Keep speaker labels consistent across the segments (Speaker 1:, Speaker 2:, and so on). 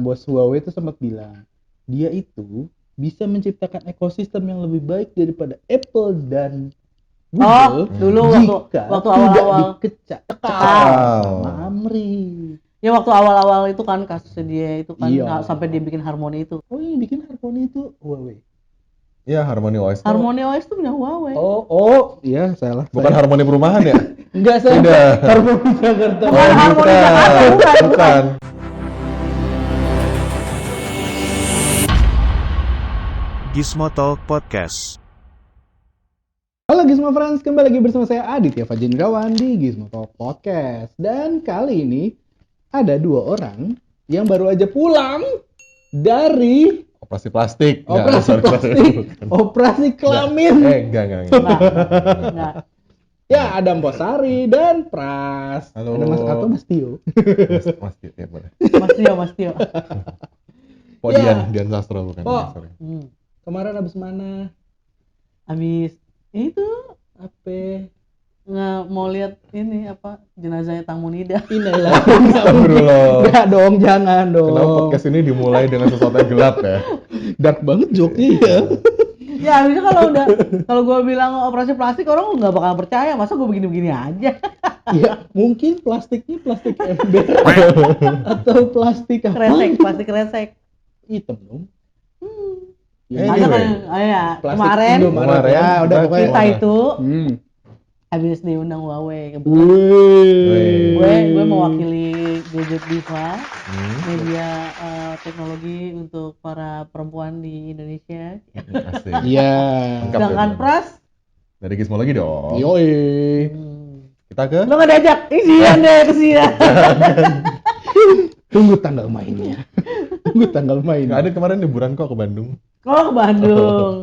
Speaker 1: Bos Huawei itu sempat bilang, dia itu bisa menciptakan ekosistem yang lebih baik daripada Apple dan Google.
Speaker 2: Dulu
Speaker 1: jika
Speaker 2: waktu
Speaker 1: tidak
Speaker 2: awal-awal
Speaker 1: dikecak sama Amri.
Speaker 2: Ya waktu awal-awal itu kan kasusnya dia itu kan
Speaker 1: Iya.
Speaker 2: sampai dia bikin Harmony itu.
Speaker 1: Oh ini bikin Harmony itu Huawei.
Speaker 3: Iya, Harmony OS.
Speaker 2: Harmony OS itu punya Huawei.
Speaker 1: Iya salah.
Speaker 3: Bukan Harmony perumahan ya?
Speaker 1: Enggak saya.
Speaker 3: Tidak.
Speaker 1: Harmony Jakarta.
Speaker 2: Bukan Harmony Jakarta,
Speaker 3: bukan.
Speaker 4: Gizmo Talk Podcast.
Speaker 1: Halo Gizmo Friends, kembali lagi bersama saya Aditya Fajendrawan di Gizmo Talk Podcast. Dan kali ini ada dua orang yang baru aja pulang dari
Speaker 3: Operasi plastik.
Speaker 1: operasi kelamin.
Speaker 3: Enggak.
Speaker 2: Enggak.
Speaker 1: Ya, ada Mpok Sari dan Pras.
Speaker 3: Halo.
Speaker 1: Ada Mas atau Mas Tio.
Speaker 3: Mas Tio, ya boleh.
Speaker 2: Mas Tio.
Speaker 3: Kok
Speaker 1: Ya.
Speaker 3: Dian Sastro bukan?
Speaker 1: Kok?
Speaker 3: Sorry.
Speaker 1: Kemarin habis mana?
Speaker 2: Habis itu
Speaker 1: Apa?
Speaker 2: mau lihat ini apa jenazahnya Tang Munida.
Speaker 1: Inilah.
Speaker 3: Astagfirullah.
Speaker 1: Enggak dong, jangan dong.
Speaker 3: Kenapa podcast ini dimulai dengan sesuatu yang gelap ya?
Speaker 1: Dark banget joke-nya ya.
Speaker 2: Ya habisnya kalau gue bilang operasi plastik orang nggak bakal percaya, masa gue begini-begini aja.
Speaker 1: Ya, mungkin plastiknya plastik ember atau plastik
Speaker 2: Plastik kresek.
Speaker 1: hitam dong.
Speaker 3: Anyway.
Speaker 2: Ada kan
Speaker 1: Plastik
Speaker 2: kemarin
Speaker 1: Indomaret. Ya, udah pokoknya.
Speaker 2: kita itu
Speaker 1: Hmm.
Speaker 2: habis diundang Huawei kebetulan. Gue mewakili Gadget Diva, media teknologi untuk para perempuan di Indonesia.
Speaker 3: Asik.
Speaker 1: Iya.
Speaker 3: Lengkap
Speaker 2: Sedangkan
Speaker 3: ya,
Speaker 2: Pras,
Speaker 3: dari Gizmo lagi dong.
Speaker 1: Yoi.
Speaker 3: Kita ke
Speaker 2: lo nggak diajak, isian deh kesian.
Speaker 1: Tunggu tanggal mainnya.
Speaker 3: Nggak
Speaker 1: mainnya.
Speaker 3: ada kemarin liburan kok ke Bandung.
Speaker 2: Kalau ke Bandung,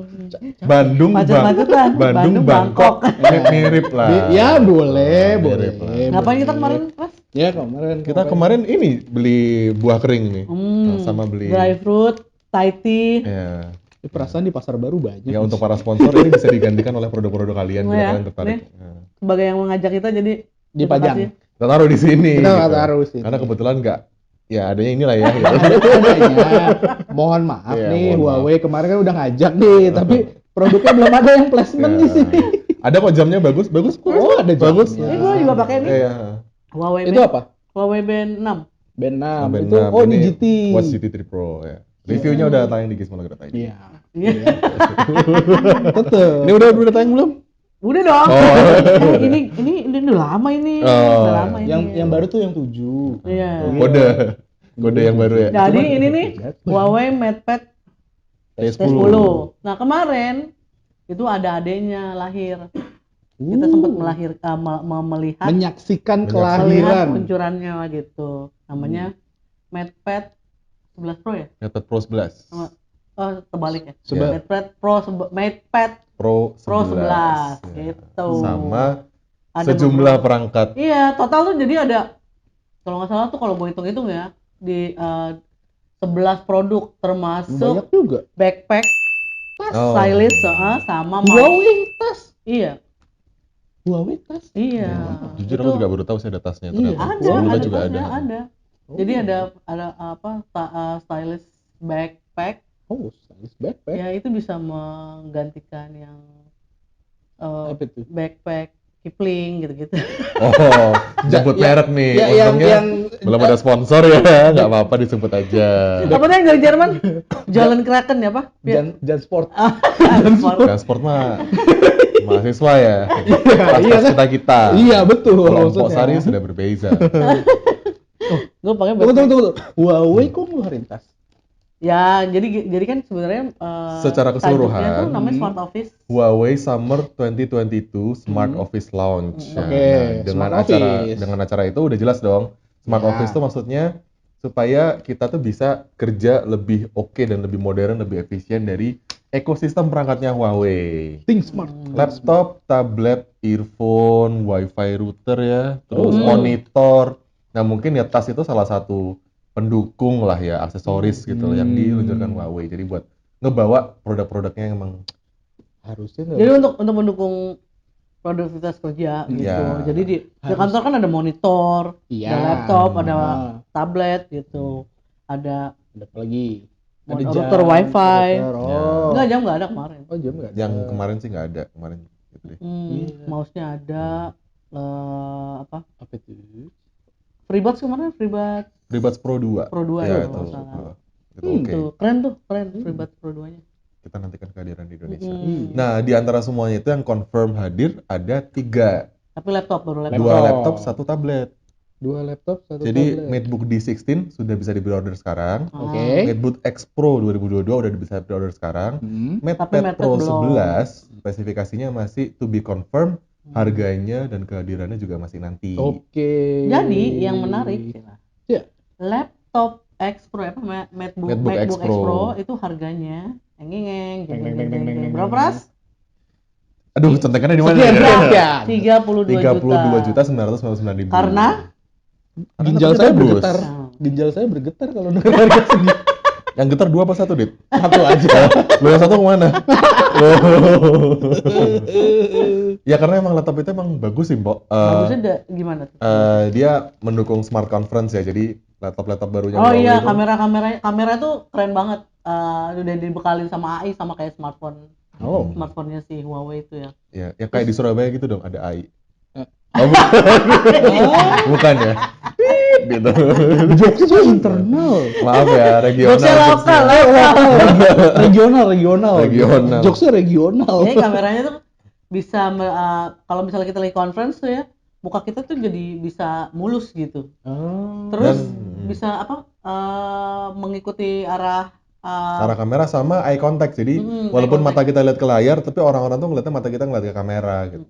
Speaker 3: Bandung,
Speaker 2: Macet-macetan.
Speaker 3: Bandung, Bangkok. Mirip lah.
Speaker 1: Ya, boleh,
Speaker 3: Mirip
Speaker 1: boleh.
Speaker 3: lah.
Speaker 2: ngapain kita kemarin Pras?
Speaker 1: Ya, kemarin.
Speaker 3: Kita kemarin ini beli buah kering nih. Sama beli
Speaker 2: Dry fruit, Thai tea.
Speaker 3: ya.
Speaker 1: Perasaan di pasar baru banyak.
Speaker 3: Ya untuk para sponsor ini bisa digantikan oleh produk-produk kalian bila
Speaker 2: Ya,
Speaker 3: kalian tertarik.
Speaker 2: nih. Sebagai yang mengajak kita jadi
Speaker 1: Dipajang.
Speaker 2: terima kasih.
Speaker 3: Kita taruh di sini.
Speaker 1: Kita nggak taruh sini.
Speaker 3: Karena kebetulan nggak, ya adanya inilah ya.
Speaker 1: Adanya. Mohon maaf
Speaker 3: Iya,
Speaker 1: nih,
Speaker 3: mohon
Speaker 1: Huawei kemarin kan udah ngajak nih, tapi produknya belum ada yang placement di sini.
Speaker 3: Ada kok jamnya bagus.
Speaker 1: Oh, ada
Speaker 3: bagus.
Speaker 1: jamnya.
Speaker 2: Ini gue juga pakai nih.
Speaker 3: Iya.
Speaker 2: Huawei
Speaker 1: Itu
Speaker 2: Band-
Speaker 1: apa?
Speaker 2: Huawei Band 6.
Speaker 1: Band 6.
Speaker 3: Band
Speaker 1: Itu
Speaker 3: 6.
Speaker 1: oh ini GT.
Speaker 3: Watch GT 3 Pro ya. Reviewnya udah tayang di Gizmo.id.
Speaker 1: Iya.
Speaker 2: Iya.
Speaker 1: Tetep.
Speaker 3: Ini udah tayang belum?
Speaker 2: Udah dong.
Speaker 3: Oh.
Speaker 2: ini udah lama ini.
Speaker 3: Oh.
Speaker 2: Udah lama ini.
Speaker 1: Yang baru tuh yang 7.
Speaker 2: Iya.
Speaker 3: Kode yang baru ya.
Speaker 2: Jadi ini nih Huawei MatePad
Speaker 3: T10.
Speaker 2: T10. Nah, kemarin itu ada adenya lahir. Kita sempat melihat
Speaker 1: menyaksikan
Speaker 2: melihat
Speaker 1: kelahiran.
Speaker 2: peluncurannya gitu. Namanya MatePad 11 Pro ya?
Speaker 3: MatePad Pro 11.
Speaker 2: Oh, terbalik ya.
Speaker 1: Sebe-
Speaker 2: MatePad MatePad
Speaker 3: Pro 11.
Speaker 2: Pro 11
Speaker 3: Ya.
Speaker 2: gitu.
Speaker 3: Sama
Speaker 2: Ada
Speaker 3: sejumlah perangkat.
Speaker 2: Iya, total tuh jadi ada kalau nggak salah tuh kalau gue hitung-hitung ya di 11 produk termasuk
Speaker 1: Banyak juga.
Speaker 2: backpack, tas,
Speaker 3: Oh.
Speaker 2: stylist, sama mouse.
Speaker 1: Huawei tas.
Speaker 2: Iya,
Speaker 1: Huawei tas.
Speaker 2: iya.
Speaker 3: Jujur
Speaker 2: Itu
Speaker 3: aku juga baru tahu sih ada tasnya
Speaker 1: Iya,
Speaker 3: ternyata.
Speaker 2: ada,
Speaker 3: Sebelumnya
Speaker 2: ada
Speaker 3: juga
Speaker 2: tasnya,
Speaker 3: ada.
Speaker 2: ada. Jadi ada apa stylist backpack.
Speaker 1: Oh, stylist backpack.
Speaker 2: Ya itu bisa menggantikan yang
Speaker 1: Apa itu?
Speaker 2: backpack Kipling gitu-gitu.
Speaker 3: Oh, jemput merek nih.
Speaker 1: Ya,
Speaker 3: Untungnya belum ada sponsor ya, nggak apa-apa disebut aja.
Speaker 2: Apa tuh yang dari Jerman? Jalan Kraken ya, Pak?
Speaker 1: Jan Sport.
Speaker 3: Transport mah mahasiswa ya.
Speaker 1: iya kan?
Speaker 3: Kita.
Speaker 1: Iya, betul.
Speaker 3: Kalau Mpok
Speaker 1: maksudnya.
Speaker 3: Sari sudah berbeza.
Speaker 2: Gue pakai
Speaker 1: Tunggu. Huawei kok ngeluarin tas?
Speaker 2: Ya, jadi kan sebenarnya
Speaker 3: Secara keseluruhan,
Speaker 2: tajuknya tuh namanya Smart Office.
Speaker 3: Huawei Summer 2022 Smart Office Launch. Nah,
Speaker 1: Oke,
Speaker 3: dengan
Speaker 1: Smart
Speaker 3: acara
Speaker 1: Office.
Speaker 3: dengan acara itu udah jelas dong. Smart
Speaker 1: Ya.
Speaker 3: Office itu maksudnya supaya kita tuh bisa kerja lebih oke dan lebih modern, lebih efisien dari ekosistem perangkatnya Huawei.
Speaker 1: Think smart.
Speaker 3: Laptop, tablet, earphone, wifi router ya, terus monitor. Nah mungkin ya tas itu salah satu pendukung lah ya, aksesoris gitu loh yang diluncurkan Huawei. Jadi buat ngebawa produk-produknya yang emang
Speaker 1: Harusnya nggak.
Speaker 2: Jadi untuk mendukung produktivitas kerja gitu.
Speaker 3: Ya.
Speaker 2: Jadi di kantor kan ada monitor,
Speaker 1: Iya.
Speaker 2: ada laptop, ada tablet gitu. Ada
Speaker 1: Ada apa lagi? Ada
Speaker 2: Router wifi.
Speaker 1: router, oh.
Speaker 2: Enggak, jam nggak ada kemarin.
Speaker 1: Oh, jam nggak ada.
Speaker 3: Yang kemarin sih nggak ada kemarin gitu deh.
Speaker 1: Iya.
Speaker 2: Mouse-nya ada. Apa?
Speaker 1: Apa itu?
Speaker 2: FreeBuds kemarin, FreeBuds
Speaker 3: FreeBuds Pro 2.
Speaker 2: Pro 2
Speaker 3: Ya
Speaker 2: ya,
Speaker 3: itu.
Speaker 2: kalau nggak salah.
Speaker 3: Itu oke.
Speaker 2: Tuh, keren FreeBuds Pro 2-nya.
Speaker 3: Kita nantikan kehadiran di Indonesia.
Speaker 2: Hmm.
Speaker 3: Nah, di antara semuanya itu yang confirm hadir ada 3.
Speaker 2: Tapi laptop baru laptop.
Speaker 3: 2 laptop, 1 tablet.
Speaker 1: 2 laptop, 1
Speaker 3: Jadi
Speaker 1: tablet.
Speaker 3: MacBook D16 sudah bisa di-pre-order sekarang.
Speaker 1: Oke.
Speaker 3: MacBook X Pro 2022 udah bisa pre-order sekarang.
Speaker 1: Hmm.
Speaker 3: MacPad
Speaker 2: MacPad
Speaker 3: Pro
Speaker 2: belum.
Speaker 3: 11 spesifikasinya masih to be confirmed, harganya dan kehadirannya juga masih nanti.
Speaker 1: Oke.
Speaker 2: Jadi yang menarik,
Speaker 1: Ya.
Speaker 2: laptop X Pro apa MacBook X
Speaker 3: X Pro.
Speaker 2: Pro itu harganya engeng
Speaker 1: Deng, deng, deng, deng, deng,
Speaker 2: berapa
Speaker 1: deng.
Speaker 2: ras?
Speaker 3: Aduh, contekannya di mana?
Speaker 1: Sekian,
Speaker 3: ya?
Speaker 1: sekian.
Speaker 2: 32 juta.
Speaker 3: 32.999.000.
Speaker 2: Karena
Speaker 1: Ginjal
Speaker 3: Karena
Speaker 1: saya
Speaker 3: bagus.
Speaker 1: bergetar.
Speaker 2: Nah.
Speaker 1: Ginjal saya bergetar kalau dengar harga segitu.
Speaker 3: Yang getar 2 apa 1, Dit?
Speaker 1: Satu aja.
Speaker 3: Lo yang 1 kemana? Ya karena emang laptop itu emang bagus sih, Mbok.
Speaker 2: bagusnya gimana tuh?
Speaker 3: Dia mendukung smart conference ya, jadi laptop-laptop barunya
Speaker 2: Oh
Speaker 3: Huawei
Speaker 2: iya,
Speaker 3: itu
Speaker 2: kamera tuh keren banget. Udah dibekali sama AI sama kayak
Speaker 1: Oh.
Speaker 2: smartphone-nya si Huawei itu ya.
Speaker 3: ya, yang kayak di Surabaya gitu dong, ada AI.
Speaker 1: Eh.
Speaker 3: Oh, bukan ya? Gitu.
Speaker 1: Jokesnya internal.
Speaker 3: Maaf ya, regional.
Speaker 2: Jokesnya lokal,
Speaker 1: Regional.
Speaker 3: Regional.
Speaker 1: Jokesnya regional.
Speaker 2: Jadi kameranya tuh bisa kalau misalnya kita lagi conference tuh ya, muka kita tuh jadi bisa mulus gitu.
Speaker 1: Oh.
Speaker 2: Terus
Speaker 3: Dan-
Speaker 2: bisa mengikuti arah
Speaker 3: Arah kamera sama eye contact, jadi
Speaker 2: eye
Speaker 3: walaupun mata
Speaker 2: contact.
Speaker 3: kita lihat ke layar, tapi orang-orang tuh ngeliatnya mata kita ngeliat ke kamera gitu.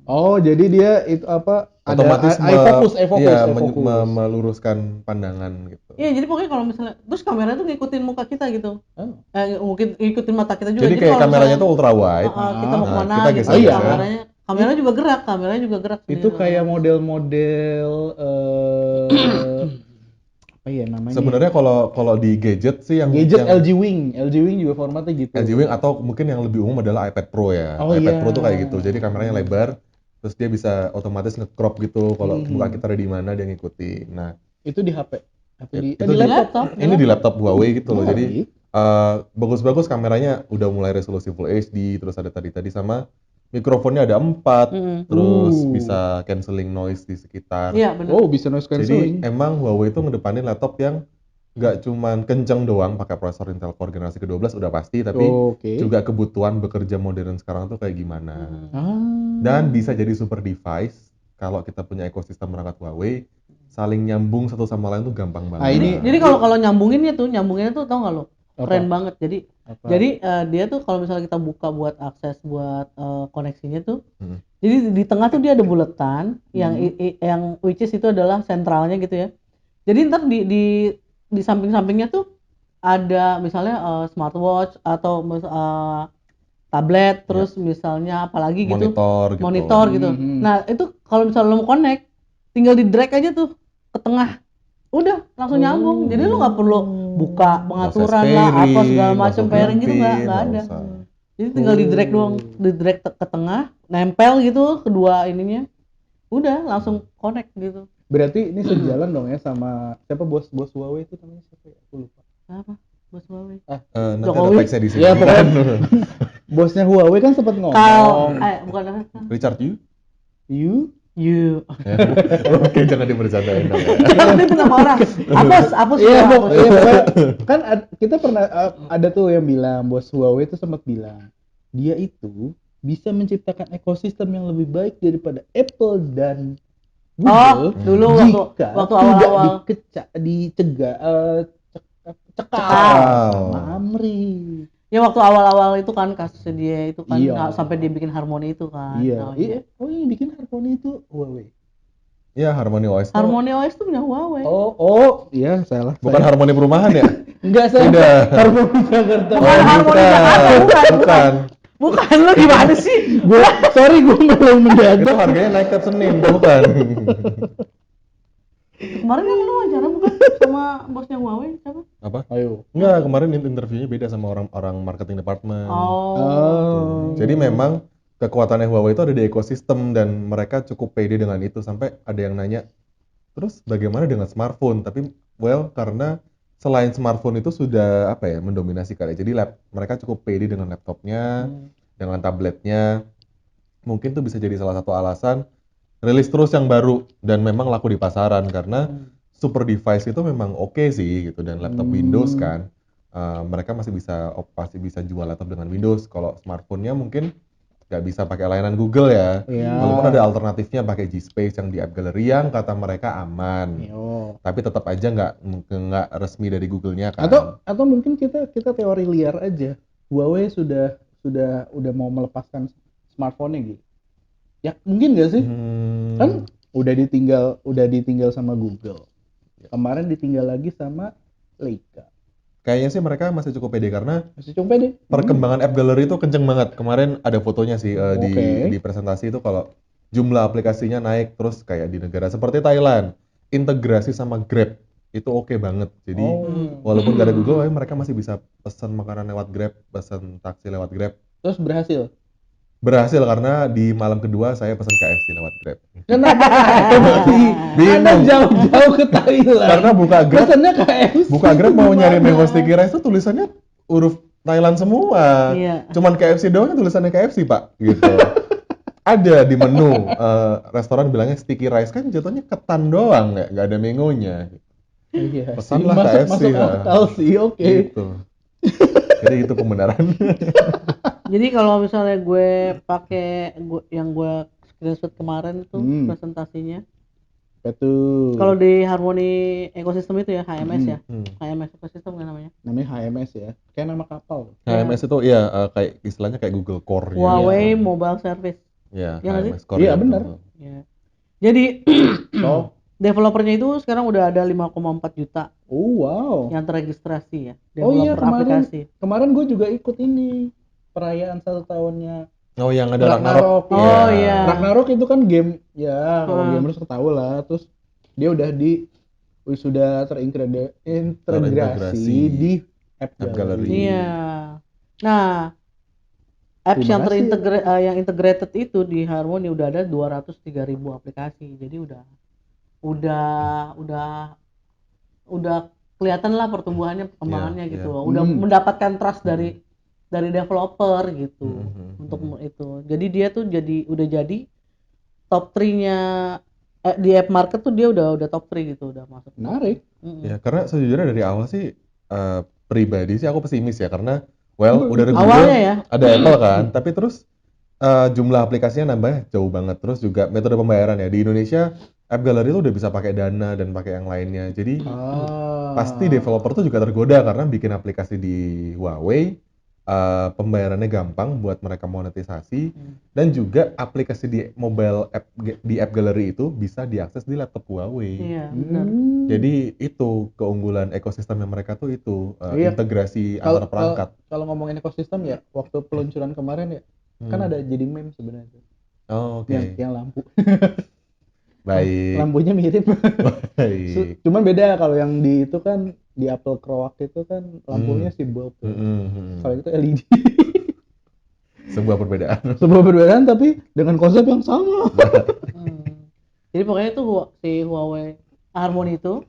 Speaker 1: Oh, jadi dia itu apa?
Speaker 3: Otomatis
Speaker 1: eye focus.
Speaker 3: iya, meluruskan pandangan gitu.
Speaker 2: Iya, jadi pokoknya kalau misalnya terus kamera tuh ngikutin muka kita gitu.
Speaker 1: Oh.
Speaker 2: Mungkin ngikutin mata kita juga.
Speaker 3: Jadi kayak
Speaker 2: kalau
Speaker 3: kameranya
Speaker 2: misalnya,
Speaker 3: tuh ultra wide.
Speaker 2: kita mau
Speaker 3: Nah,
Speaker 2: kemana
Speaker 3: kita
Speaker 2: gitu.
Speaker 3: geser
Speaker 1: Oh, iya.
Speaker 2: Kameranya juga gerak.
Speaker 1: Itu
Speaker 2: sendiri.
Speaker 1: kayak model-model apa ya namanya?
Speaker 3: Sebenarnya kalau di gadget sih yang
Speaker 1: gadget
Speaker 3: yang
Speaker 1: LG Wing juga formatnya gitu.
Speaker 3: LG Wing atau mungkin yang lebih umum adalah iPad Pro ya.
Speaker 1: Oh,
Speaker 3: iPad
Speaker 1: iya.
Speaker 3: Pro tuh kayak gitu. Jadi kameranya lebar, terus dia bisa otomatis nge-crop gitu kalau muka kita ada di mana dia ngikutin. Nah,
Speaker 1: Itu di HP. Di
Speaker 3: itu
Speaker 1: di laptop.
Speaker 3: ini di laptop Huawei gitu loh.
Speaker 1: Oh,
Speaker 3: Jadi bagus-bagus kameranya udah mulai resolusi Full HD, terus ada tadi sama mikrofonnya ada 4, terus bisa cancelling noise di sekitar.
Speaker 2: Iya, benar.
Speaker 1: Oh, bisa noise cancelling.
Speaker 3: Jadi emang Huawei itu ngedepanin laptop yang nggak cuman kenceng doang pakai prosesor Intel Core generasi ke-12 udah pasti, tapi
Speaker 1: Oke.
Speaker 3: juga kebutuhan bekerja modern sekarang tuh kayak gimana.
Speaker 1: Ah.
Speaker 3: Dan bisa jadi super device kalau kita punya ekosistem perangkat Huawei, saling nyambung satu sama lain tuh gampang banget.
Speaker 1: Ah, ini-
Speaker 2: Jadi kalau nyambunginnya tuh tau nggak lo?
Speaker 1: Apa?
Speaker 2: Keren banget. Jadi
Speaker 1: Apa?
Speaker 2: dia tuh kalau misalnya kita buka buat akses buat koneksinya tuh,
Speaker 3: Hmm.
Speaker 2: jadi di tengah tuh dia ada buletan yang which is itu adalah sentralnya gitu ya. Jadi ntar di samping-sampingnya tuh ada misalnya smartwatch atau tablet, terus misalnya apalagi gitu, monitor gitu.
Speaker 1: Mhm.
Speaker 2: Nah itu kalau misalnya lo mau connect, tinggal di drag aja tuh ke tengah, udah langsung nyambung. Jadi lo nggak perlu buka pengaturan lah apa segala macam pairing gitu nggak ada. Jadi tinggal di drag doang, di drag ke tengah, nempel gitu kedua ininya, udah langsung connect gitu.
Speaker 1: Berarti ini sejalan dong ya sama siapa bos Huawei itu namanya siapa ya? Aku lupa.
Speaker 2: Apa? Bos Huawei.
Speaker 3: Nanti ada
Speaker 2: Jokowi.
Speaker 3: teksnya di sini.
Speaker 1: Ya, pokoknya Bosnya Huawei kan sempat ngomong.
Speaker 2: Bukan apa?
Speaker 3: Richard Yu?
Speaker 2: You.
Speaker 3: Oke, jangan dibercandain dong ya.
Speaker 2: Kita itu nama orang. Apa sih?
Speaker 1: Iya, pokoknya kan kita pernah ada tuh yang bilang bos Huawei itu sempat bilang dia itu bisa menciptakan ekosistem yang lebih baik daripada Apple dan Google.
Speaker 2: Dulu
Speaker 1: jika
Speaker 2: waktu
Speaker 1: tidak
Speaker 2: awal-awal.
Speaker 1: dicegah cekal
Speaker 3: Cekal.
Speaker 1: sama Amri.
Speaker 2: Ya waktu awal-awal itu kan kasusnya dia itu kan
Speaker 1: Iya.
Speaker 2: sampai dia bikin Harmony itu kan.
Speaker 1: Iya.
Speaker 2: Nah,
Speaker 1: Iya. Oh, yang bikin Harmony itu Huawei.
Speaker 3: Iya, Harmony OS. tuh-
Speaker 2: Harmony OS itu punya Huawei.
Speaker 1: Oh, iya salah.
Speaker 3: Bukan Harmoni perumahan ya?
Speaker 1: Enggak saya.
Speaker 3: Tidak.
Speaker 1: Harmony Jakarta.
Speaker 2: Bukan Harmony Jakarta,
Speaker 3: Bukan.
Speaker 2: Bukan lo gimana sih?
Speaker 1: Gue sorry gue belum
Speaker 3: Itu
Speaker 1: mendadak.
Speaker 3: harganya naik tiap Senin, bukan.
Speaker 2: Kemarin kan lu wawancara bukan sama bosnya Huawei siapa?
Speaker 3: Apa?
Speaker 1: Ayo.
Speaker 3: Enggak, kemarin interviewnya beda sama orang marketing department.
Speaker 2: Oh.
Speaker 3: Jadi memang kekuatannya Huawei itu ada di ekosistem dan mereka cukup pede dengan itu sampai ada yang nanya, terus bagaimana dengan smartphone? Tapi karena selain smartphone itu sudah apa ya mendominasi kali. Jadi mereka cukup pede dengan laptopnya, dengan tabletnya. Mungkin tuh bisa jadi salah satu alasan rilis terus yang baru dan memang laku di pasaran karena super device itu memang oke sih gitu, dan laptop Windows kan mereka masih bisa jual laptop dengan Windows. Kalau smartphone-nya mungkin nggak bisa pakai layanan Google ya. Walaupun ada alternatifnya pakai G-Space yang di App Gallery yang kata mereka aman. Tapi tetap aja nggak resmi dari Google-nya kan.
Speaker 1: Atau mungkin kita teori liar aja. Huawei sudah mau melepaskan smartphone-nya gitu. Ya mungkin nggak sih? Kan udah ditinggal sama Google. Kemarin ditinggal lagi sama Leica.
Speaker 3: Kayaknya sih mereka masih cukup pede karena perkembangan App Gallery itu kenceng banget. Kemarin ada fotonya sih di presentasi itu kalau jumlah aplikasinya naik terus kayak di negara seperti Thailand, integrasi sama Grab itu oke banget. Jadi walaupun gak ada Google, mereka masih bisa pesan makanan lewat Grab, pesan taksi lewat Grab.
Speaker 1: Terus berhasil?
Speaker 3: Berhasil karena di malam kedua saya pesan KFC lewat Grab.
Speaker 1: Kenapa KFC? Anda jauh-jauh ke Thailand.
Speaker 3: Karena buka Grab,
Speaker 1: pesannya KFC.
Speaker 3: Buka Grab mau nyari menu sticky rice itu tulisannya huruf Thailand semua. Cuman KFC doang tulisannya KFC Pak, gitu. Ada di menu restoran bilangnya sticky rice, kan jatuhnya ketan doang, nggak ada menunya. Pesanlah KFC.
Speaker 1: Masuk akal sih, oke.
Speaker 3: Gitu. Jadi itu pembenaran.
Speaker 2: Jadi kalau misalnya gue pakai yang gue screenshot kemarin tuh presentasinya.
Speaker 1: Betul.
Speaker 2: Kalau di Harmony ekosistem itu ya HMS ya. HMS ekosistem kan namanya.
Speaker 1: Namanya HMS ya. Kayak nama kapal.
Speaker 3: HMS itu ya kayak istilahnya kayak Google Core.
Speaker 2: Huawei Mobile Service.
Speaker 3: Ya,
Speaker 2: HMS
Speaker 3: Core.
Speaker 1: Iya benar.
Speaker 2: Ya. Jadi developernya itu sekarang udah ada 5,4 juta.
Speaker 1: Oh wow.
Speaker 2: Yang terregistrasi ya.
Speaker 1: Developer aplikasi. Kemarin gue juga ikut ini perayaan 1 tahunnya.
Speaker 3: Oh yang ada Ragnarok.
Speaker 2: Oh iya.
Speaker 1: Ragnarok itu kan game ya, kalau gamers ketahui lah. Terus dia sudah terintegrasi di App Gallery.
Speaker 2: Iya. Nah, apps yang integrated itu di Harmony udah ada 203.000 aplikasi. Jadi udah kelihatan lah perkembangannya gitu. Udah mendapatkan trust dari developer gitu untuk itu. Jadi dia tuh udah jadi top 3-nya di app market tuh dia udah top 3 gitu, udah masuk.
Speaker 1: Menarik.
Speaker 3: Ya karena sejujurnya dari awal sih pribadi sih aku pesimis ya, karena udah ada Google,
Speaker 2: awalnya ya
Speaker 3: ada Apple kan, tapi terus jumlah aplikasinya nambah jauh banget. Terus juga metode pembayaran ya di Indonesia App Gallery itu udah bisa pakai Dana dan pakai yang lainnya. Jadi pasti developer tuh juga tergoda karena bikin aplikasi di Huawei pembayarannya gampang buat mereka monetisasi, dan juga aplikasi di mobile app di App Gallery itu bisa diakses di laptop Huawei.
Speaker 2: Iya, benar.
Speaker 3: Jadi itu keunggulan ekosistemnya mereka tuh itu integrasi antar perangkat.
Speaker 1: Kalau ngomongin ekosistem ya, waktu peluncuran kemarin ya, kan ada jadi meme sebenarnya.
Speaker 3: Oh, oke.
Speaker 1: Yang lampu.
Speaker 3: Baik.
Speaker 1: Lampunya mirip.
Speaker 3: Baik.
Speaker 1: Cuman beda kalau yang di itu kan di Apple Croak itu kan lampunya si bulb. Kalau itu LED.
Speaker 3: Sebuah
Speaker 1: perbedaan tapi dengan konsep yang sama.
Speaker 2: Jadi pokoknya itu si Huawei Harmony itu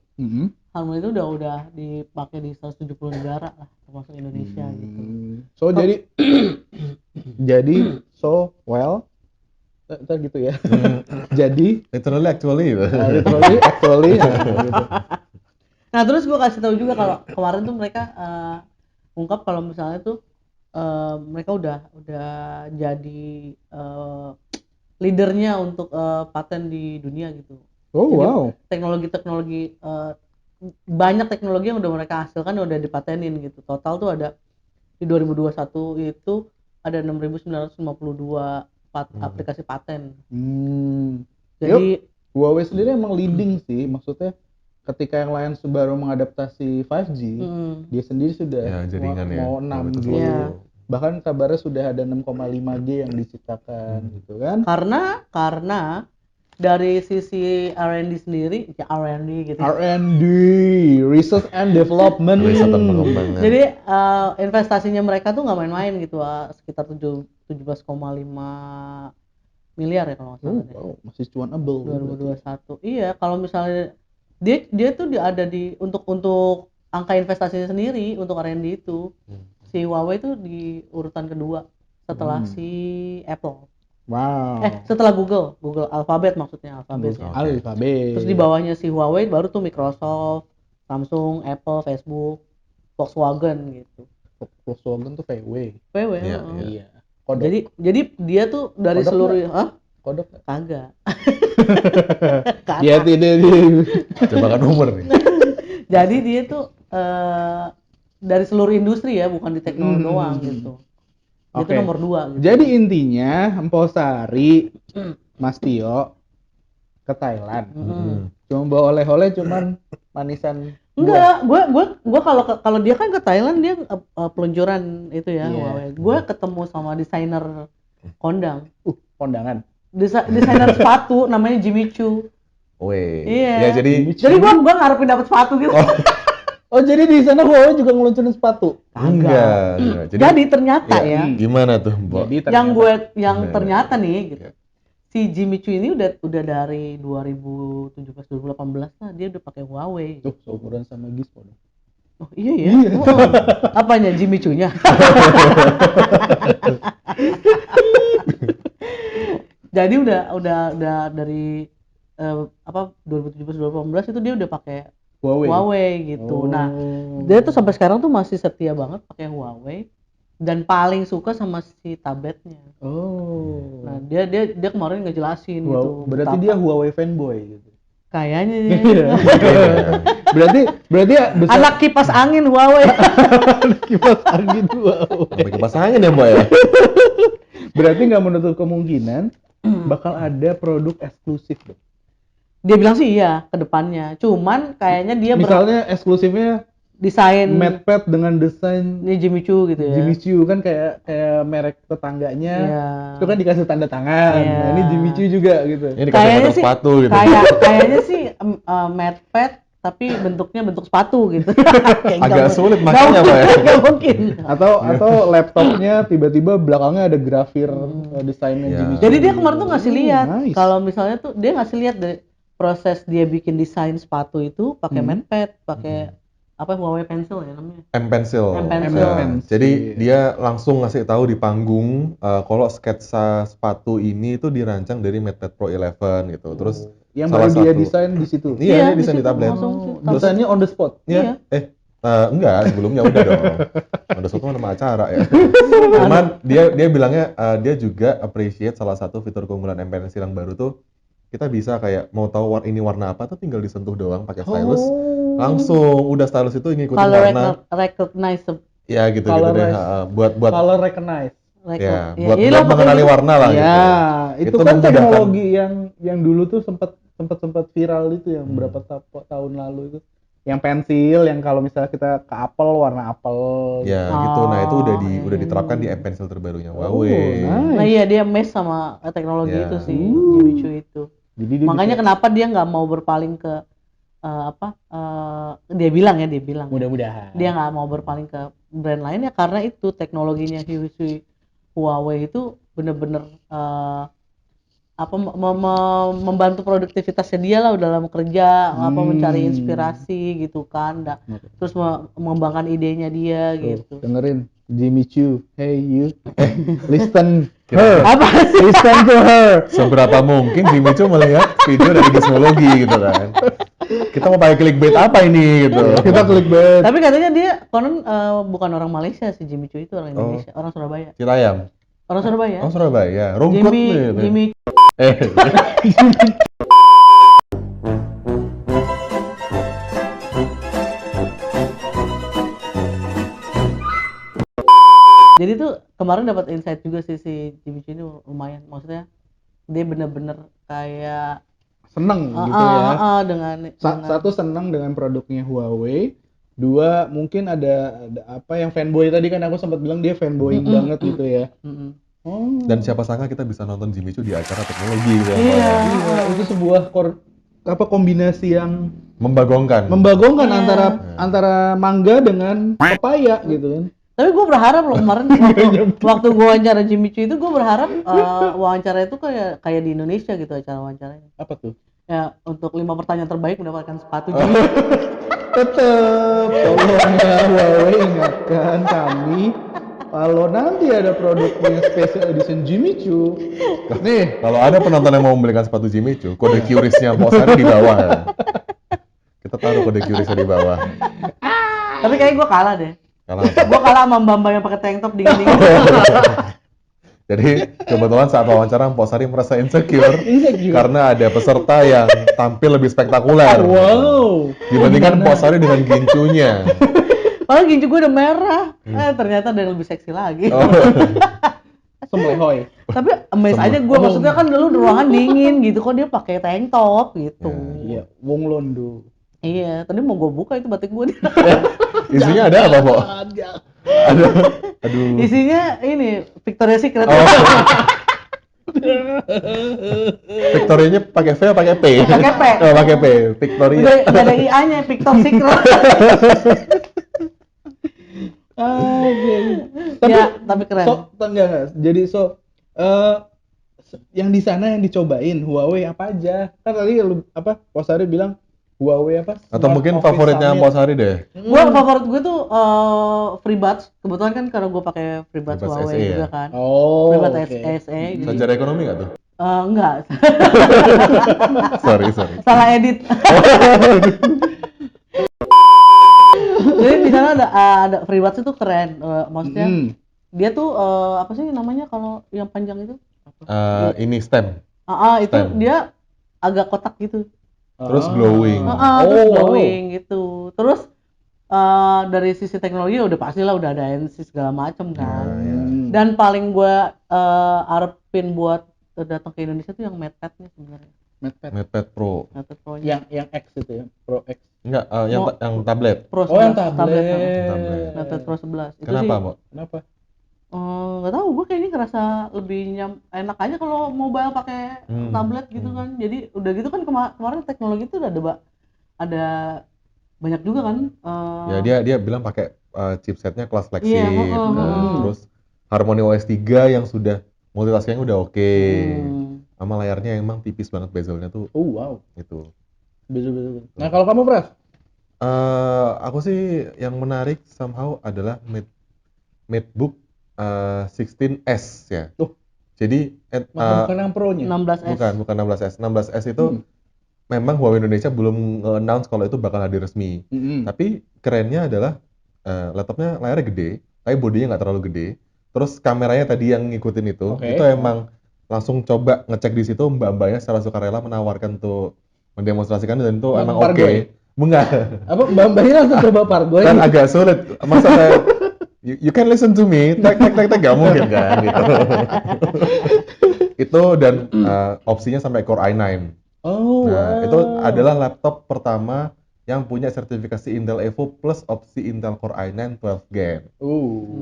Speaker 2: udah dipakai di 170 negara lah, termasuk Indonesia gitu.
Speaker 1: So jadi ntar gitu ya. Jadi
Speaker 3: literally actually
Speaker 1: gitu.
Speaker 2: Nah terus gue kasih tahu juga kalau kemarin tuh mereka ungkap kalau misalnya tuh mereka udah jadi leadernya untuk paten di dunia gitu.
Speaker 1: Oh jadi, wow.
Speaker 2: Teknologi banyak teknologi yang udah mereka hasilkan udah dipatenin gitu. Total tuh ada di 2021 itu ada 6.952 aplikasi paten. Jadi
Speaker 1: Huawei sendiri emang leading sih, maksudnya ketika yang lain baru mengadaptasi 5G, dia sendiri sudah mau 6G. Bahkan kabarnya sudah ada 6,5G yang diciptakan gitu kan.
Speaker 2: Karena dari sisi R&D sendiri, ya R&D gitu.
Speaker 1: R&D, Research and Development.
Speaker 2: Jadi investasinya mereka tuh nggak main-main gitu, sekitar 17,5 miliar ya kalau nggak salah.
Speaker 1: Masih cuanable.
Speaker 2: 2021. Iya, kalau misalnya dia tuh ada di untuk angka investasinya sendiri untuk R&D itu. Si Huawei itu di urutan kedua setelah si Apple.
Speaker 1: Wow.
Speaker 2: Setelah Google Alphabet maksudnya, Alphabetnya.
Speaker 1: Alphabet.
Speaker 2: Terus di bawahnya si Huawei baru tuh Microsoft, Samsung, Apple, Facebook, Volkswagen gitu.
Speaker 1: Volkswagen tuh VW.
Speaker 2: VW.
Speaker 3: Iya,
Speaker 1: Iya. Kodok.
Speaker 2: Jadi dia tuh dari
Speaker 1: Kodok
Speaker 2: seluruh
Speaker 1: Kodok.
Speaker 2: kagak.
Speaker 1: Ya tidak.
Speaker 3: Jebakan umur nih.
Speaker 2: Jadi dia tuh dari seluruh industri ya, bukan di teknologi doang gitu. Dia tuh
Speaker 1: Oke.
Speaker 2: nomor 2 gitu.
Speaker 1: Jadi intinya Emposari, Mas Tio ke Thailand. Cuma bawa oleh-oleh cuman manisan.
Speaker 2: Enggak, gua kalau dia kan ke Thailand dia peluncuran itu ya,
Speaker 1: Iya.
Speaker 2: Huawei. Gua ketemu sama desainer kondang.
Speaker 1: Kondangan.
Speaker 2: Desainer sepatu namanya Jimmy Choo.
Speaker 3: Weh.
Speaker 2: Iya.
Speaker 3: Ya jadi
Speaker 2: Jadi gua ngarepin dapat sepatu gitu.
Speaker 1: Oh jadi di sana Huawei juga ngeluncurin sepatu.
Speaker 3: enggak.
Speaker 2: Jadi ternyata ya,
Speaker 3: Gimana tuh, Mbok?
Speaker 1: Jadi
Speaker 2: yang ternyata nih gitu.
Speaker 3: Iya.
Speaker 2: Si Jimmy Choo ini udah dari 2017 2018 lah dia udah pakai Huawei.
Speaker 1: tuh seumuran sama Gizmo dong.
Speaker 2: Oh iya ya. Oh, apanya Jimmy Choo-nya? Jadi udah dari 2017 2018 itu dia udah pakai Huawei gitu. Nah, dia tuh sampai sekarang tuh masih setia banget pakai Huawei dan paling suka sama si tabletnya.
Speaker 1: Oh.
Speaker 2: Nah, dia kemarin ngejelasin gitu.
Speaker 1: Berarti
Speaker 2: betapa-
Speaker 1: dia Huawei fanboy gitu.
Speaker 2: kayaknya dia.
Speaker 1: berarti ya besar
Speaker 2: Anak kipas angin Huawei.
Speaker 1: kipas angin wow.
Speaker 3: Sampai kipas angin ya, Mbok ya?
Speaker 1: Berarti nggak menutup kemungkinan bakal ada produk eksklusif dong.
Speaker 2: Dia bilang sih iya ke depannya. Cuman kayaknya dia
Speaker 1: Misalnya eksklusifnya
Speaker 2: desain
Speaker 1: MatePad dengan desain
Speaker 2: ini Jimmy Choo gitu ya.
Speaker 1: Jimmy Choo kan kayak merek tetangganya.
Speaker 2: Iya.
Speaker 1: Itu kan dikasih tanda tangan.
Speaker 2: Iya.
Speaker 1: Nah, ini Jimmy Choo juga gitu.
Speaker 3: Ini dikasih
Speaker 2: Kayaknya
Speaker 3: motor
Speaker 2: sih-
Speaker 3: sepatu gitu.
Speaker 2: Kayaknya sih MatePad tapi bentuknya bentuk sepatu gitu. Kayak
Speaker 3: Agak
Speaker 2: nggak-
Speaker 3: sulit
Speaker 2: nggak
Speaker 3: makanya, Pak ya.
Speaker 2: mungkin, nggak mungkin.
Speaker 1: Atau laptopnya tiba-tiba belakangnya ada grafir desainnya
Speaker 3: Iya.
Speaker 1: Jimmy Choo.
Speaker 2: Jadi dia kemarin tuh ngasih lihat
Speaker 1: Nice.
Speaker 2: kalau misalnya tuh dia ngasih lihat dari proses dia bikin desain sepatu itu pakai MatePad, pakai apa Huawei Pencil ya namanya.
Speaker 3: M-Pencil.
Speaker 2: M-Pencil.
Speaker 3: Nah,
Speaker 1: M-Pencil.
Speaker 3: jadi dia langsung ngasih tahu di panggung kalau sketsa sepatu ini itu dirancang dari MatePad Pro 11 gitu. Terus
Speaker 1: yang
Speaker 3: salah
Speaker 1: baru dia
Speaker 3: satu-
Speaker 1: desain di situ.
Speaker 3: Iya, dia
Speaker 2: di
Speaker 3: desain di
Speaker 2: situ
Speaker 3: tablet.
Speaker 2: langsung sih, tablet.
Speaker 1: Desainnya on the spot.
Speaker 3: Iya. Enggak, sebelumnya udah dong. Ada suatu nama acara ya. Cuman dia bilangnya dia juga appreciate salah satu fitur keunggulan M-Pencil yang baru tuh kita bisa kayak mau tahu ini warna apa tuh tinggal disentuh doang pakai stylus. Langsung udah stylus itu ngikutin
Speaker 2: Kalau
Speaker 3: warna.
Speaker 2: recognize
Speaker 3: Ya gitu
Speaker 1: Color
Speaker 3: deh.
Speaker 1: res-
Speaker 3: Buat
Speaker 1: Color recognize.
Speaker 3: ya,
Speaker 2: ya,
Speaker 3: buat
Speaker 2: iyalah,
Speaker 3: mengenali
Speaker 2: pokoknya
Speaker 3: warna lah
Speaker 1: Ya,
Speaker 3: gitu.
Speaker 1: itu kan
Speaker 3: memudahkan.
Speaker 1: teknologi yang dulu tuh sempat viral itu yang berapa tahun lalu itu. Yang pensil yang kalau misalnya kita ke apel warna apel.
Speaker 3: Ya gitu. Nah, itu udah
Speaker 2: iya.
Speaker 3: udah diterapkan di M-Pencil terbarunya
Speaker 1: Oh,
Speaker 3: Huawei.
Speaker 1: nice.
Speaker 2: Nah iya dia mes sama teknologi
Speaker 3: Ya.
Speaker 2: itu sih Jimmy Choo itu.
Speaker 1: Jadi dia
Speaker 2: Makanya
Speaker 1: bisa-
Speaker 2: kenapa dia nggak mau berpaling ke dia bilang
Speaker 1: mudah-mudahan.
Speaker 2: dia nggak mau berpaling ke brand lainnya karena itu teknologinya Huawei itu bener-bener membantu produktivitasnya dia lah dalam kerja mencari inspirasi gitu kan terus mengembangkan idenya dia gitu.
Speaker 1: Dengerin Jimmy Choo, hey you, listen her,
Speaker 2: Apa sih?
Speaker 1: listen to her.
Speaker 3: Seberapa mungkin Jimmy Choo melihat video dari Gizmologi gitu kan. Kita mau pakai clickbait apa ini gitu.
Speaker 1: Kita clickbait.
Speaker 2: Tapi katanya dia konon bukan orang Malaysia si Jimmy Choo itu orang Indonesia, orang Surabaya.
Speaker 3: Cilayam.
Speaker 2: Orang Surabaya.
Speaker 3: Oh Surabaya. Rungkut nih. gitu.
Speaker 2: Jimmy Jadi tuh kemarin dapat insight juga sih si Jimmy Choo ini lumayan. Maksudnya dia bener-bener kayak
Speaker 1: Seneng gitu ya.
Speaker 2: dengan
Speaker 1: Satu seneng dengan produknya Huawei. Dua mungkin ada apa yang fanboy tadi kan aku sempat bilang dia fanboying banget gitu ya.
Speaker 2: Mm-mm.
Speaker 1: Oh.
Speaker 3: Dan siapa sangka kita bisa nonton Jimmy Choo di acara teknologi gitu ya.
Speaker 2: Iya.
Speaker 1: Iya, itu sebuah kombinasi yang
Speaker 3: Membagongkan.
Speaker 1: membagongkan
Speaker 2: Iya.
Speaker 1: antara mangga dengan pepaya gitu kan.
Speaker 2: Tapi gue berharap loh kemarin waktu gue wawancara Jimmy Choo itu gue berharap wawancara itu kayak di Indonesia gitu acara wawancaranya.
Speaker 1: Apa tuh?
Speaker 2: Ya, untuk 5 pertanyaan terbaik mendapatkan sepatu.
Speaker 3: Oh.
Speaker 2: Jadi
Speaker 1: Tetep, tolong ya Huawei ingatkan kami kalau nanti ada produknya special edition Jimmy Choo. Nih,
Speaker 3: Kalau ada penonton yang mau membelikan sepatu Jimmy Choo, kode QRIS-nya Mpok Sari di bawah ya. Kita taruh kode QRIS-nya di bawah.
Speaker 2: tapi kayak gue kalah deh.
Speaker 3: Kalau apa?
Speaker 2: Gue kalah sama Mbak yang pakai tank top dingin-dingin.
Speaker 3: Jadi kebetulan saat wawancara Mpok Sari merasa insecure
Speaker 1: Insecure.
Speaker 3: karena ada peserta yang tampil lebih spektakuler
Speaker 1: wow.
Speaker 3: dibandingkan Mpok Sari dengan gincunya.
Speaker 2: Padahal gincu gue udah merah. Ternyata ada yang lebih seksi lagi.
Speaker 3: Oh.
Speaker 1: Semblehoy.
Speaker 2: Tapi amazed aja gue, maksudnya kan dulu ruangan dingin gitu, kok dia pakai tank top gitu.
Speaker 1: Iya, Wong Londo.
Speaker 2: Iya, tadi mau gue buka itu batik gue.
Speaker 3: Isinya ada apa, Pok? Ada. Aduh.
Speaker 2: Isinya ini Victoria's Secret.
Speaker 3: Oh. Victoria-nya pakai V atau pakai P?
Speaker 2: Pakai P.
Speaker 3: Oh, pakai P. Victoria.
Speaker 2: Udah ada IA-nya, Victoria's Secret.
Speaker 1: Tapi,
Speaker 2: Ya, tapi keren.
Speaker 1: Enggak. Jadi yang di sana yang dicobain Huawei apa aja? Kan tadi Posari bilang Huawei apa?
Speaker 3: Atau
Speaker 1: Smart
Speaker 3: mungkin
Speaker 1: Office
Speaker 3: favoritnya
Speaker 1: Summit.
Speaker 3: Mpok Sari deh.
Speaker 2: Gue favorit gue tuh FreeBuds. Kebetulan kan karena gue pakai FreeBuds
Speaker 3: FreeBuds
Speaker 2: Huawei
Speaker 3: SE
Speaker 2: juga
Speaker 3: ya?
Speaker 2: kan.
Speaker 1: Oh,
Speaker 2: FreeBuds
Speaker 1: oke.
Speaker 2: SE. Jadi,
Speaker 3: Secara ekonomi nggak tuh?
Speaker 2: enggak,
Speaker 3: Sorry.
Speaker 2: salah edit. Jadi di sana ada FreeBuds itu keren. Maksudnya dia tuh apa sih namanya kalau yang panjang itu?
Speaker 3: Ini stem.
Speaker 2: Itu
Speaker 3: Stem.
Speaker 2: dia agak kotak gitu.
Speaker 3: Terus glowing.
Speaker 2: Terus glowing gitu. Terus dari sisi teknologi udah pastilah udah ada ANC segala macem kan. Dan paling gua arepin buat datang ke Indonesia tuh yang MatePad-nya sebenarnya.
Speaker 3: MatePad Pro.
Speaker 2: MatePad Pro.
Speaker 1: Yang X itu ya, Pro X.
Speaker 3: Enggak, yang tablet.
Speaker 2: Pro
Speaker 1: Oh, yang
Speaker 2: 11,
Speaker 1: tablet.
Speaker 2: MatePad Pro 11. Itu
Speaker 3: Kenapa,
Speaker 2: sih,
Speaker 3: Mbok?
Speaker 1: Kenapa?
Speaker 2: nggak tahu, gue kayaknya ngerasa lebih enak aja kalau mobile pakai tablet gitu kan. Jadi udah gitu kan kemarin teknologi itu udah ada banyak juga kan.
Speaker 3: Ya dia bilang pakai chipsetnya kelas flagship.
Speaker 2: Iya,
Speaker 3: Terus Harmony OS 3 yang sudah multitaskingnya udah oke. Sama layarnya emang tipis banget bezelnya tuh.
Speaker 1: Oh, wow.
Speaker 3: Gitu.
Speaker 1: Betul. Nah, kalau kamu, Pras?
Speaker 3: Aku sih yang menarik somehow adalah MateBook 16S ya. Jadi
Speaker 1: Bukan yang Pro-nya.
Speaker 2: 16S.
Speaker 3: bukan 16S. 16S itu memang Huawei Indonesia belum nge-announce kalau itu bakal hadir resmi. Tapi kerennya adalah laptopnya layarnya gede, tapi bodinya nggak terlalu gede. Terus kameranya tadi yang ngikutin itu emang langsung coba ngecek di situ, mbak-mbaknya secara sukarela menawarkan untuk mendemonstrasikan dan itu emang oke. Enggak.
Speaker 1: Apa mbak-mbaknya langsung coba Pargoy?
Speaker 3: Kan agak sulit. Masa saya you can listen to me, tek gak mungkin kan gitu. Itu dan opsinya sampai Core i9.
Speaker 1: Oh,
Speaker 3: Nah, itu adalah laptop pertama yang punya sertifikasi Intel Evo plus opsi Intel Core i9 12 Gen.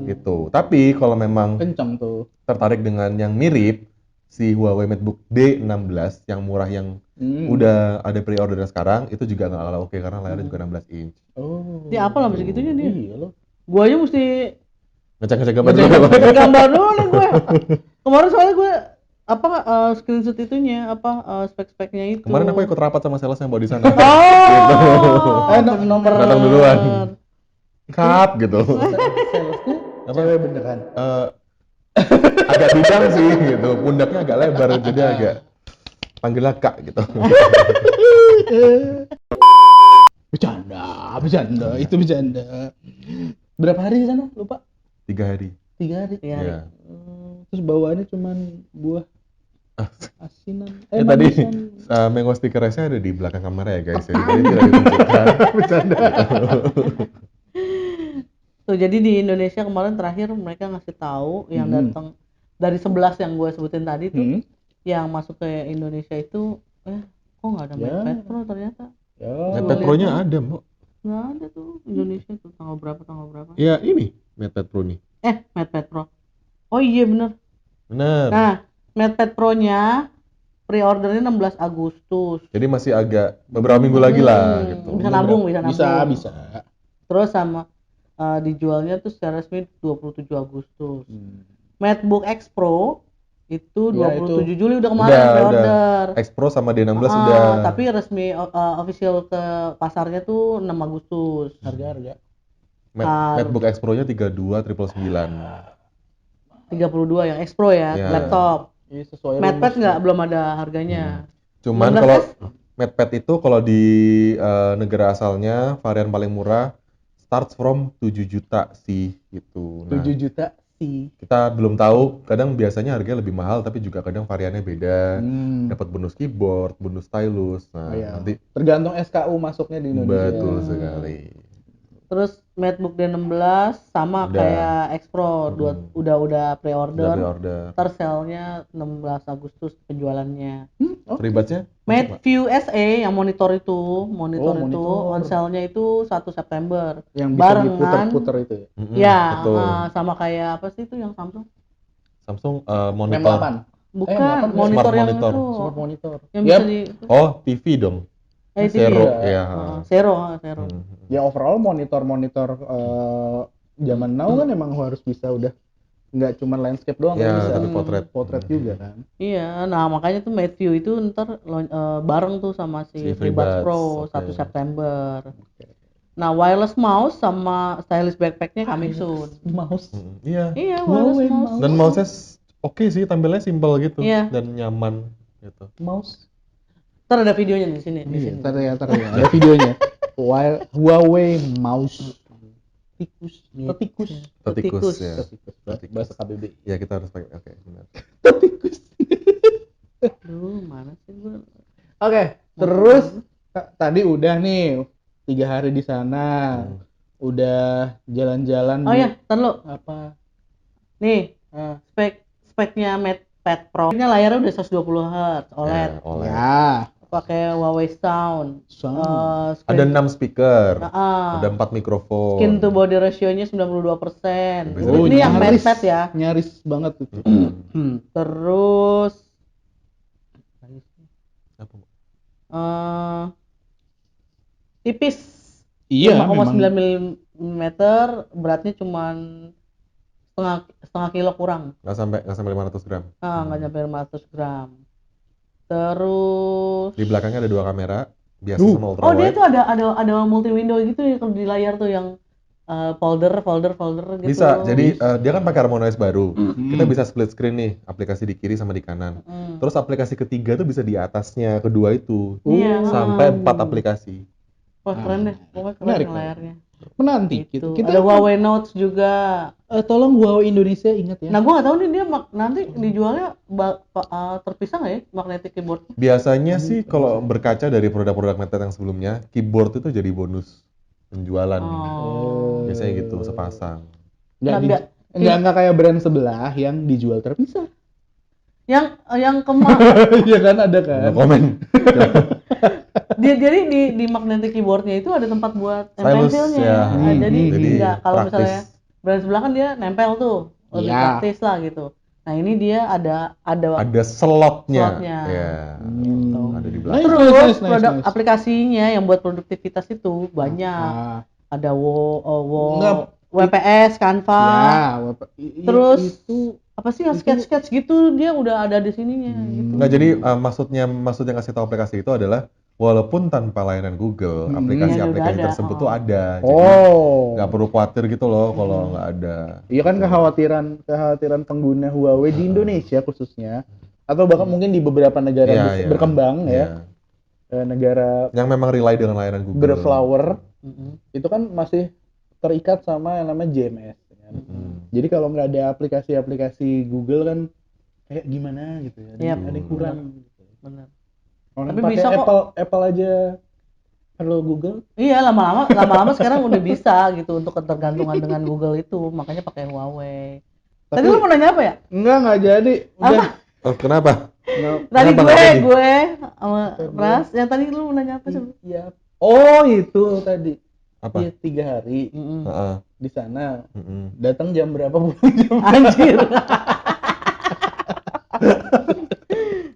Speaker 3: Gitu. Tapi kalau memang
Speaker 1: kencang tuh.
Speaker 3: tertarik dengan yang mirip, si Huawei MateBook D16 yang murah yang udah ada pre-order sekarang, itu juga nggak kalah oke karena layarnya juga 16 inch.
Speaker 2: Dia apa lah segitunya dia?
Speaker 1: Iya loh.
Speaker 2: Gue aja mesti
Speaker 3: Ngecek gambar dulu.
Speaker 2: ngecek gambar dulu nih gue. Kemarin soalnya gue screenshot itunya spek-speknya itu.
Speaker 3: Kemarin aku ikut rapat sama sales yang bawa di sana.
Speaker 2: Nomor
Speaker 3: Datang duluan. Kap gitu.
Speaker 1: Salesnya cewek beneran.
Speaker 3: Agak bidang sih gitu, pundaknya agak lebar jadi agak panggilnya Kak gitu.
Speaker 1: Bercanda, itu bercanda. Berapa hari di sana? Lupa.
Speaker 3: 3 hari.
Speaker 1: 3 hari.
Speaker 3: Iya.
Speaker 1: Terus bawaannya cuman buah asinan.
Speaker 3: Tadi
Speaker 1: manisan.
Speaker 3: mango stickersnya ada di belakang kamera ya guys. Ya. Jadi tidak ditunjukkan. Bercanda.
Speaker 2: Tuh, jadi di Indonesia kemarin terakhir mereka ngasih tahu yang datang dari 11 yang gue sebutin tadi tuh, yang masuk ke Indonesia itu, kok nggak ada MatePad Pro ternyata?
Speaker 3: MatePad Pro-nya ada, Mbok.
Speaker 2: Nggak ada tuh Indonesia tuh tanggal berapa?
Speaker 3: Ya ini MatePad Pro nih.
Speaker 2: MatePad Pro. Oh iya bener. Nah, MatePad Pro-nya pre-ordernya 16 Agustus.
Speaker 3: Jadi masih agak beberapa minggu lagi lah gitu.
Speaker 2: Bisa nabung.
Speaker 1: Bisa.
Speaker 2: Terus sama dijualnya tuh secara resmi 27 Agustus. MateBook X Pro Itu
Speaker 1: Ya,
Speaker 2: 27 Juli udah kemarin pre-order.
Speaker 3: X Pro sama D16 udah.
Speaker 2: Tapi resmi official ke pasarnya tuh 6 Agustus.
Speaker 1: Harga.
Speaker 3: MacBook X Pro-nya 32.999.
Speaker 2: 32 yang X Pro ya,
Speaker 3: Ya.
Speaker 2: laptop.
Speaker 1: Iya, sesuai
Speaker 2: MatePad
Speaker 1: rumus.
Speaker 2: nggak, belum ada harganya.
Speaker 3: Cuman
Speaker 2: 19S?
Speaker 3: kalau MatePad itu kalau di negara asalnya varian paling murah starts from 7 juta sih gitu. Nah,
Speaker 1: 7 juta sih.
Speaker 3: kita belum tahu, kadang biasanya harganya lebih mahal tapi juga kadang variannya beda. Dapat bonus keyboard, bonus stylus. Nah,
Speaker 1: Oh, iya.
Speaker 3: nanti
Speaker 1: Tergantung SKU masuknya di Indonesia.
Speaker 3: betul sekali.
Speaker 2: Terus MacBook D16 sama
Speaker 3: Udah.
Speaker 2: kayak X Pro udah
Speaker 3: Udah
Speaker 2: pre-order.
Speaker 3: pre-order.
Speaker 2: Ntar sale-nya 16 Agustus penjualannya.
Speaker 1: Oh,
Speaker 3: Ribetnya?
Speaker 2: MateView SE yang monitor itu
Speaker 1: monitor.
Speaker 2: on sale-nya itu 1 September.
Speaker 1: yang bisa
Speaker 2: barengan.
Speaker 1: diputer-puter itu ya.
Speaker 2: Ya,
Speaker 3: betul.
Speaker 2: sama kayak apa sih itu yang Samsung?
Speaker 3: Samsung
Speaker 1: RAM
Speaker 3: monitor.
Speaker 1: 8.
Speaker 2: Bukan,
Speaker 1: M8,
Speaker 2: monitor
Speaker 3: smart
Speaker 2: yang
Speaker 3: monitor.
Speaker 2: itu.
Speaker 1: Smart monitor.
Speaker 2: Yang
Speaker 1: Yap.
Speaker 2: bisa di
Speaker 3: Oh, TV dong.
Speaker 2: TV
Speaker 3: Zero,
Speaker 2: ya.
Speaker 3: ya.
Speaker 2: Zero.
Speaker 1: Ya overall monitor zaman now kan emang harus bisa udah nggak cuma landscape doang,
Speaker 3: Ya,
Speaker 1: tapi bisa
Speaker 3: tapi potret.
Speaker 1: juga kan.
Speaker 2: Iya, nah makanya tuh MateView itu ntar bareng tuh sama si
Speaker 3: Si
Speaker 2: FreeBuds
Speaker 3: FreeBuds,
Speaker 2: Pro
Speaker 3: oke.
Speaker 2: 1 September. Nah, wireless mouse sama stylus backpacknya coming soon.
Speaker 1: Mouse.
Speaker 3: Iya.
Speaker 2: Iya, wireless
Speaker 1: Huawei
Speaker 2: mouse.
Speaker 3: Dan mouse-nya oke sih, tampilnya simple gitu
Speaker 2: Iya.
Speaker 3: dan nyaman gitu.
Speaker 1: Mouse.
Speaker 2: Ntar ada videonya di sini.
Speaker 1: Iya, ntar ya. Ada videonya. Huawei mouse. Tikus.
Speaker 3: Tikus ya.
Speaker 1: Tikus. Bahasa KBBI.
Speaker 3: Ya kita harus pakai. Oke, benar.
Speaker 2: Aduh, mana sih gue?
Speaker 1: Oke, terus tadi udah nih 3 hari di sana. Udah jalan-jalan.
Speaker 2: Oh ya, ntar lo.
Speaker 1: Apa?
Speaker 2: Nih,
Speaker 1: Ah,
Speaker 2: speknya MatePad Pro. Ini layarnya udah 120 Hz OLED.
Speaker 3: Ya, OLED.
Speaker 1: ya.
Speaker 2: Pakai Huawei Sound.
Speaker 3: Ada 6 speaker,
Speaker 2: Ah.
Speaker 3: ada 4 mikrofon.
Speaker 2: Skin to body ratio-nya 92%.
Speaker 3: Oh,
Speaker 2: Ini yang
Speaker 1: nyaris.
Speaker 2: MatePad ya.
Speaker 1: Nyaris banget tuh.
Speaker 2: Terus
Speaker 3: Apa?
Speaker 2: tipis.
Speaker 1: Iya,
Speaker 2: 5,9
Speaker 1: memang.
Speaker 2: mm, beratnya cuman setengah kilo kurang.
Speaker 3: Nggak sampai 500 gram.
Speaker 2: Nggak nyampe 500 gram. Terus
Speaker 3: Di belakangnya ada 2 kamera, biasa sama ultra
Speaker 2: oh, dia
Speaker 3: wide.
Speaker 2: tuh ada multi window gitu ya kalau di layar tuh yang folder gitu.
Speaker 3: Bisa. Jadi dia kan pakai Harmonize baru.
Speaker 1: Hmm.
Speaker 3: Kita bisa split screen nih, aplikasi di kiri sama di kanan. Terus aplikasi ketiga tuh bisa di atasnya kedua itu.
Speaker 2: Iya.
Speaker 3: Sampai 4 aplikasi.
Speaker 2: Wah, keren deh. Pokoknya keren
Speaker 1: Menarik,
Speaker 2: yang layarnya.
Speaker 1: Menanti.
Speaker 2: Gitu.
Speaker 1: Kita
Speaker 2: Ada Huawei Notes juga.
Speaker 1: tolong Huawei Indonesia ingat ya.
Speaker 2: Nah, gua nggak tahu nih dia nanti dijualnya terpisah nggak ya magnetic keyboard?
Speaker 3: Biasanya sih kalau berkaca dari produk-produk MatePad yang sebelumnya, keyboard itu jadi bonus penjualan.
Speaker 2: Oh.
Speaker 3: Biasanya gitu, sepasang.
Speaker 1: Nggak
Speaker 2: Nah,
Speaker 1: nggak kayak brand sebelah yang dijual terpisah.
Speaker 2: Yang kemarin
Speaker 1: Iya kan ada kan.
Speaker 3: No comment.
Speaker 2: jadi di magnetic keyboardnya itu ada tempat buat
Speaker 3: Stylus,
Speaker 2: pensilnya.
Speaker 3: ya.
Speaker 2: Jadi nggak kalau
Speaker 3: praktis.
Speaker 2: misalnya brand sebelah kan dia nempel tuh lebih
Speaker 1: Iya.
Speaker 2: praktis lah gitu. Nah ini dia ada
Speaker 3: Ada slotnya.
Speaker 2: Slotnya.
Speaker 3: Ya.
Speaker 2: Gitu.
Speaker 3: Ada di
Speaker 1: Nice,
Speaker 3: belakang.
Speaker 2: Terus
Speaker 1: nice.
Speaker 2: produk aplikasinya yang buat produktivitas itu banyak.
Speaker 1: Ah,
Speaker 2: Ada
Speaker 1: Nggak.
Speaker 2: WPS, Canva.
Speaker 1: ya,
Speaker 2: Terus
Speaker 1: itu
Speaker 2: apa sih yang sketch gitu dia udah ada di sininya gitu.
Speaker 3: Nggak, jadi maksudnya kasih tahu aplikasi itu adalah walaupun tanpa layanan Google, aplikasi-aplikasi
Speaker 2: Ya, udah ada.
Speaker 3: tersebut tuh ada. Jadi
Speaker 1: Oh.
Speaker 3: nggak perlu khawatir gitu loh kalau nggak ada.
Speaker 1: Iya kan kekhawatiran pengguna Huawei di Indonesia khususnya atau bahkan mungkin di beberapa negara
Speaker 3: Iya, iya.
Speaker 1: berkembang
Speaker 3: Iya.
Speaker 1: ya. Negara
Speaker 3: Yang memang rely dengan layanan Google.
Speaker 1: berflower
Speaker 2: Mm-mm.
Speaker 1: itu kan masih terikat sama yang namanya JMS kan. Jadi kalau nggak ada aplikasi-aplikasi Google kan kayak gimana gitu ya.
Speaker 2: Yap.
Speaker 1: Ada yang kurang.
Speaker 2: Bener.
Speaker 1: Orang
Speaker 2: Tapi
Speaker 1: pakai
Speaker 2: bisa kok.
Speaker 1: Apple aja perlu Google.
Speaker 2: Iya, lama-lama sekarang udah bisa gitu untuk ketergantungan dengan Google itu, makanya pakai Huawei. Tadi lu mau nanya apa ya?
Speaker 1: Enggak jadi. Udah.
Speaker 3: Oh, kenapa?
Speaker 2: Tadi
Speaker 3: Kenapa nggak jadi?
Speaker 2: gue sama Pras, yang tadi lu mau nanya apa sih?
Speaker 1: Iya. Oh, itu tadi.
Speaker 3: Apa?
Speaker 1: Iya, 3 hari
Speaker 3: Heeh.
Speaker 1: di sana.
Speaker 3: Mm-mm.
Speaker 1: Datang jam berapa pulang jam
Speaker 2: Anjir.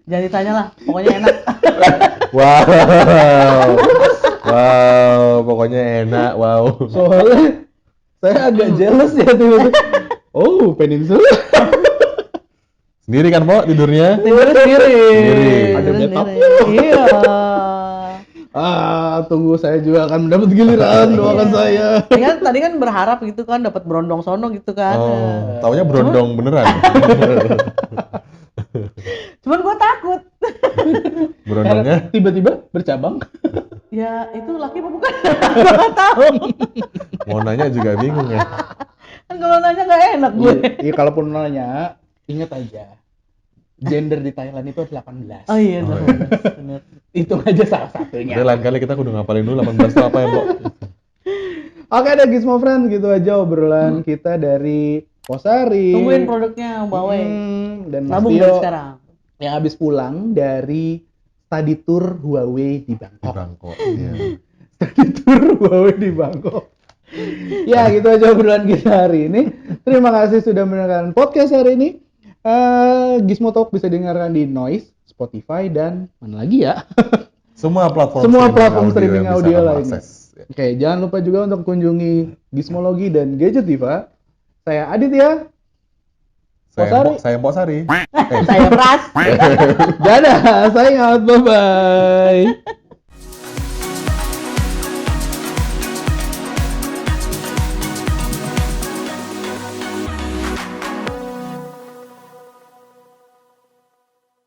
Speaker 2: Jangan ditanya lah, pokoknya enak.
Speaker 3: Wow. Wow, pokoknya enak. Wow.
Speaker 1: soalnya saya agak jealous ya tiba-tiba. Oh, Peninsula.
Speaker 3: Sendiri kan, Po, tidurnya?
Speaker 2: Tidur sendiri.
Speaker 1: Ada
Speaker 2: Tidur
Speaker 1: backup.
Speaker 2: sendiri. Iya.
Speaker 1: Tunggu saya juga akan mendapat giliran, doakan saya.
Speaker 2: Tadi kan berharap gitu kan dapat berondong sono gitu kan.
Speaker 3: Oh, taunya berondong beneran.
Speaker 2: Cuman gua takut.
Speaker 3: Berondongnya
Speaker 1: Tiba-tiba bercabang.
Speaker 2: Ya itu laki apa bukan? Gua nggak tahu.
Speaker 3: mau nanya juga bingung ya.
Speaker 2: Kan kalau nanya nggak enak gue.
Speaker 1: Iya, kalaupun nanya, ingat aja. Gender di Thailand itu 18.
Speaker 2: Oh iya,
Speaker 3: Oh,
Speaker 2: benar.
Speaker 1: Itu aja salah satunya.
Speaker 3: Udah lain kali kita kudu ngapalin dulu 18 itu apa ya, Po?
Speaker 1: Oke deh Gizmo Friends, gitu aja obrolan kita dari Posari.
Speaker 2: Tungguin produknya Huawei.
Speaker 1: Dan Mas
Speaker 2: Nabung
Speaker 1: Tio
Speaker 2: dari sekarang.
Speaker 1: yang habis pulang dari study tour Huawei di
Speaker 3: Di
Speaker 1: Bangkok.
Speaker 3: Bangkok. Iya.
Speaker 1: Study tour Huawei di Bangkok. Ya gitu aja obrolan kita hari ini. Terima kasih sudah mendengarkan podcast hari ini. Gizmo Talk bisa dengarkan di Noise, Spotify, dan mana lagi ya?
Speaker 3: Semua platform
Speaker 1: streaming
Speaker 3: yang bisa
Speaker 1: audio
Speaker 3: kamu
Speaker 1: lainnya.
Speaker 3: akses. Ya.
Speaker 1: Oke, jangan lupa juga untuk kunjungi Gizmologi dan Gadget Diva. Saya Aditya.
Speaker 3: Saya Mbok Sari.
Speaker 2: Saya Pras.
Speaker 1: Dadah, saya out. Bye-bye.